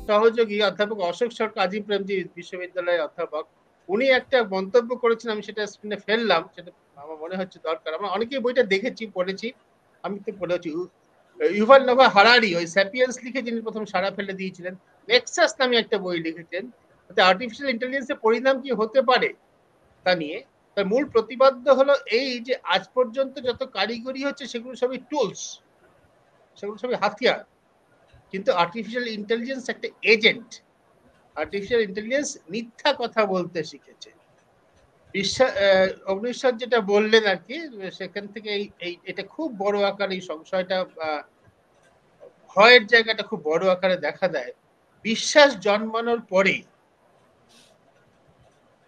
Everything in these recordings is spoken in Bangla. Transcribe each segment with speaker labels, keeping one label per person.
Speaker 1: সহযোগী অধ্যাপক অশোক সরকার, আজিম প্রেমজি বিশ্ববিদ্যালয়ের অধ্যাপক, উনি একটা মন্তব্য করেছেন, আমি সেটা স্ক্রিনে ফেললাম, সেটা আমার মনে হচ্ছে দরকার। আমরা অনেকেই বইটা দেখেছি, পড়েছি, আমি তো পড়েছি। ইউভাল নোভা হারারি, ওই স্যাপিয়েন্স লিখে যিনি প্রথম সাড়া ফেলে দিয়েছিলেন, নেক্সাস নামে একটা বই লিখেছেন, তাতে আর্টিফিশিয়াল ইন্টেলিজেন্সের পরিণাম কি হতে পারে তা নিয়ে। তার মূল প্রতিপাদ্য হলো এই যে আজ পর্যন্ত যত কারিগরি হচ্ছে সেগুলো সবই টুলস, সেগুলো সবই হাতিয়ার, কিন্তু আর্টিফিশিয়াল ইন্টেলিজেন্স একটা এজেন্ট। আর্টিফিশিয়াল ইন্টেলিজেন্স মিথ্যা কথা বলতে শিখেছে। অগ্নিশ্বর যেটা বললেন আর কি, সেখান থেকে এটা খুব বড় আকারে এই সংশয়টা, ভয়ের জায়গাটা খুব বড় আকারে দেখা দেয় বিশ্বাস জন্মানোর পরেই।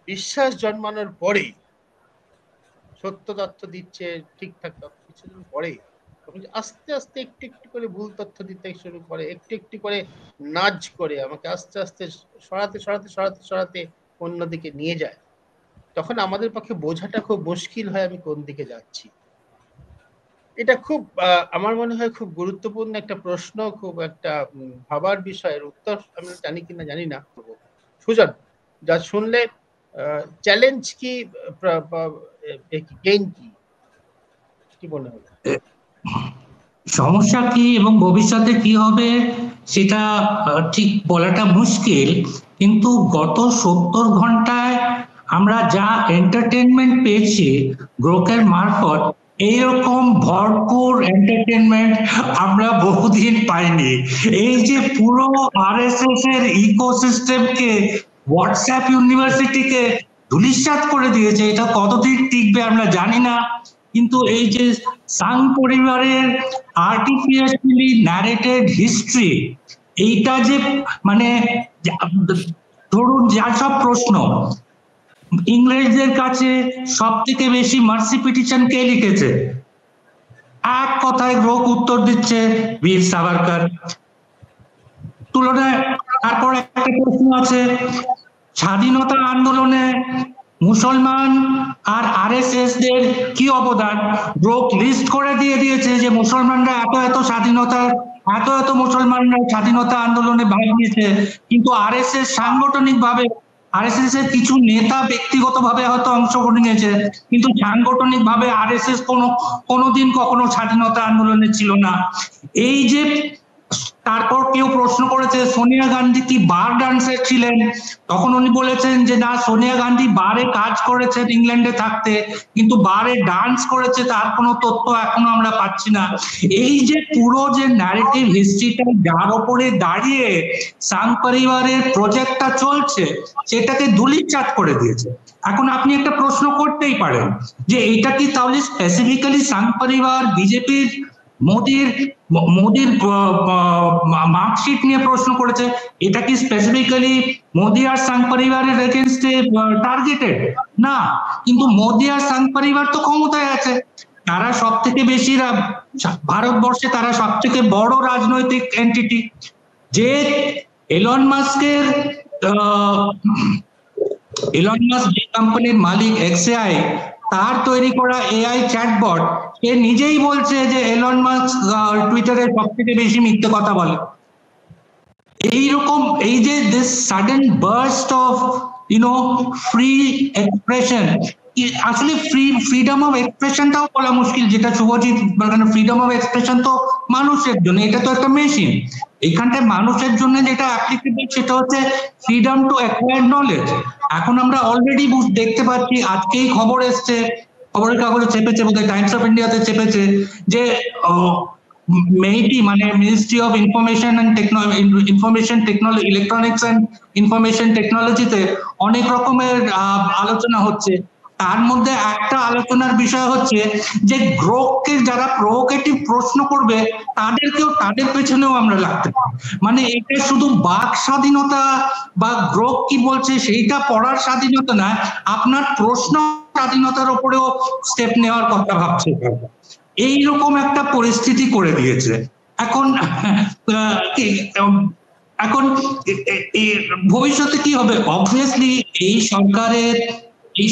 Speaker 1: বিশ্বাস জন্মানোর পরেই সত্য তথ্য দিচ্ছে, ঠিকঠাক তথ্য কিছুদিন পরে আস্তে আস্তে একটু একটু করে ভুল তথ্য দিতে শুরু করে, একটু একটু করে নাজ করে আমাকে আস্তে আস্তে সরাতে সরাতে সরাতে সরাতে অন্যদিকে নিয়ে যায়। তখন আমাদের পক্ষে বোঝাটা খুব মুশকিল হয় আমি কোন দিকে যাচ্ছি। এটা খুব আমার মনে হয় খুব গুরুত্বপূর্ণ একটা প্রশ্ন, খুব একটা ভাবার বিষয়ের উত্তর আমি জানি কিনা জানি না। সুজন, যা শুনলে চ্যালেঞ্জ কি, গেইন কি, কি মনে হলো?
Speaker 2: সমস্যা কি এবং ভবিষ্যতে কি হবে সেটা ঠিক বলাটা মুশকিল, কিন্তু গত 70 ঘন্টায় আমরা যা এন্টারটেনমেন্ট পেয়েছি গ্রোকের মারফত, এইরকম ভরপুর এন্টারটেনমেন্ট আমরা বহুদিন পাইনি। এই যে পুরো আরএসএস এর ইকোসিস্টেমকে, হোয়াটসঅ্যাপ ইউনিভার্সিটিকে ধূলিসাৎ করে দিয়েছে, এটা কতদিন টিকবে আমরা জানি না। কিন্তু এই যে সাং পরিবারের আর্টিফিশিয়ালি ন্যারেটেড হিস্ট্রি, এইটা যে মানে ধরুন যা সব প্রশ্ন, ইংরেজদের কাছে সব থেকে বেশি মার্সি পিটিশন কে লিখেছে, এক কথায় গ্রোক উত্তর দিচ্ছে বীর সাভারকর। তুলনায় তারপর একটা প্রশ্ন আছে, স্বাধীনতা আন্দোলনে মুসলমান আর আরএসএস দের কি অবদান, গ্রোক লিস্ট করে দিয়ে দিয়েছে যে মুসলমানরা এত এত মুসলমানরা স্বাধীনতা আন্দোলনে ভাগ নিয়েছে, কিন্তু আরএসএস সাংগঠনিক ভাবে, আরএসএস এর কিছু নেতা ব্যক্তিগতভাবে হয়তো অংশগ্রহণ নিয়েছে, কিন্তু সাংগঠনিক ভাবে আরএসএস কোনোদিন কখনো স্বাধীনতা আন্দোলনে ছিল না। এই যে তারপর কেউ প্রশ্ন করেছে সোনিয়া গান্ধী কি বার ডান্সার ছিলেন, তখন উনি বলেছেন যে না, সোনিয়া গান্ধী বারে কাজ করেছেন ইংল্যান্ডে থাকতে, কিন্তু বারে ডান্স করেছে তার কোনো তথ্য এখনো আমরা পাচ্ছি না। এই যে পুরো যে ন্যারেটিভ হিস্ট্রিটা যার উপরে দাঁড়িয়ে সাং পরিবারের প্রজেক্টটা চলছে, সেটাকে ধূলিসাৎ করে দিয়েছে। এখন আপনি একটা প্রশ্ন করতেই পারেন যে এটা কি তাহলে স্পেসিফিক্যালি সাং পরিবার বিজেপির মোদির মার্কশিট নিয়ে প্রশ্ন করেছে, এটা কি স্পেসিফিক্যালি মোদি আর সাং পরিবারের এগেইনস্টে টার্গেটেড? না, কিন্তু মোদি আর সাং পরিবার তো ক্ষমতায় আছে, তারা সব থেকে বেশি, ভারতবর্ষে তারা সব থেকে বড় রাজনৈতিক এন্টিটি। যে এলন মাস্ক যে কোম্পানির মালিক এক্সএআই, তার তৈরি করা এআই চ্যাটবট, সে নিজেই বলছে যে এলন মাস্ক টুইটারে সব থেকে বেশি মিথ্যে কথা বলে। এইরকম এই যে this sudden burst of free expression, আসলে ফ্রিডম অফ এক্সপ্রেশনটাও বলা মুশকিল, যেটা শুভজিৎ, ফ্রিডম অফ এক্সপ্রেশন তো মানুষের জন্য, এটা তো একটা মেশিন। এখানটায় মানুষের জন্য যেটা অ্যাপ্লিকেবল সেটা হচ্ছে ফ্রিডম টু অ্যাকোয়ার নলেজ। এখন আমরা অলরেডি দেখতে পাচ্ছি, আজকেই খবর এসছে, খবরের কাগজে চেপেছে, বোধহয় টাইমস অফ ইন্ডিয়াতে চেপেছে, যে মেইটি মানে ministry of information technology, electronics and information টেকনোলজিতে অনেক রকমের আলোচনা হচ্ছে। তার মধ্যে একটা আলোচনার বিষয় হচ্ছে যে গ্রোককে যারা প্রভোকেটিভ প্রশ্ন করবে তাদের পেছনেও আমরা লাগতে পারি। মানে এটা শুধু বাক স্বাধীনতা বা গ্রোক কি বলছে সেইটা পড়ার স্বাধীনতা না, আপনার প্রশ্ন স্বাধীনতার উপরেও স্টেপ নেওয়ার কথা ভাবছে। এইরকম একটা পরিস্থিতি করে দিয়েছে। এখন ভবিষ্যতে কি হবে? অবভিয়াসলি এই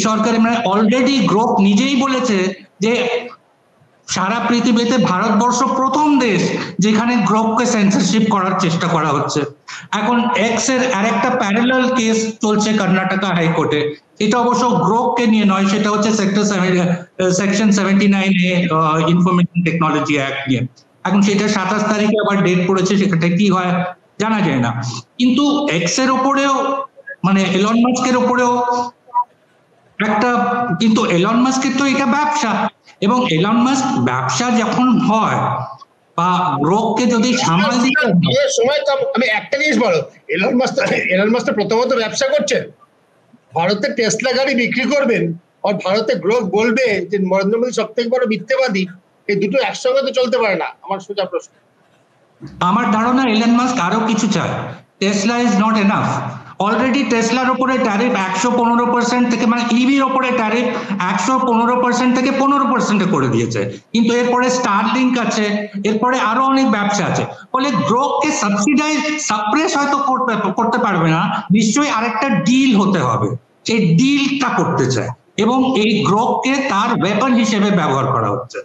Speaker 2: সরকারের মানে অলরেডি গ্রোক নিজেই বলেছে যে সারা পৃথিবীতে ভারতবর্ষ প্রথম দেশ যেখানে গ্রোককে সেন্সরশিপ করার চেষ্টা করা হচ্ছে। এখন এক্স এর আরেকটা প্যারালাল কেস চলছে কর্ণাটকা হাইকোর্টে, এটা অবশ্য গ্রোককে নিয়ে নয়, সেটা হচ্ছে section 79A information technology act নিয়ে। এখন সেটা 27 তারিখে আবার ডেট পড়েছে, সেটা কি হয় জানা যায় না। কিন্তু এক্স এর ওপরেও মানে এলন মাস্কের ওপরেও একটা, কিন্তু এলন মাস্কের তো এটা ব্যবসা, এবং এলন মাস্ক ব্যবসা যখন হয় বা গ্রোককে যদি সামাল দিতে
Speaker 1: সময়, তো আমি একটা জিনিস বলো, এলন মাস্ক প্রথমত ব্যবসা করছেন, ভারতে টেসলা গাড়ি বিক্রি করবেন, আর ভারতে গ্রোক বলবে যে নরেন্দ্র মোদী সব থেকে বড় মিথ্যেবাদী, এই দুটো একসঙ্গে তো চলতে পারে না। আমার সোজা প্রশ্ন।
Speaker 2: আমার ধারণা এলন মাস্ক আরো কিছু চায়। Tesla is not enough. Already টেসলার উপরে ট্যারিফ 115% থেকে, মানে ইভির উপরে ট্যারিফ 115% থেকে 15% করে দিয়েছে, কিন্তু এরপরে স্টারলিংক আছে, এরপরে আরো অনেক ব্যবসা আছে। ফলে গ্রোককে সাপ্রেস হয়তো করতে পারবে না, নিশ্চয়ই আরেকটা ডিল হতে হবে, সেই ডিলটা করতে চায়, এবং এই গ্রোককে তার ওয়েপন হিসেবে ব্যবহার করা হচ্ছে।